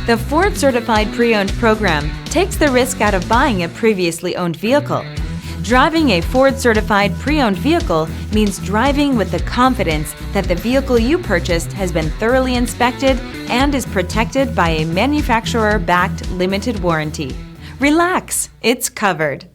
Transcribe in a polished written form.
The Ford Certified Pre-Owned program takes the risk out of buying a previously owned vehicle. Driving a Ford Certified Pre-Owned vehicle means driving with the confidence that the vehicle you purchased has been thoroughly inspected and is protected by a manufacturer-backed limited warranty. Relax, it's covered.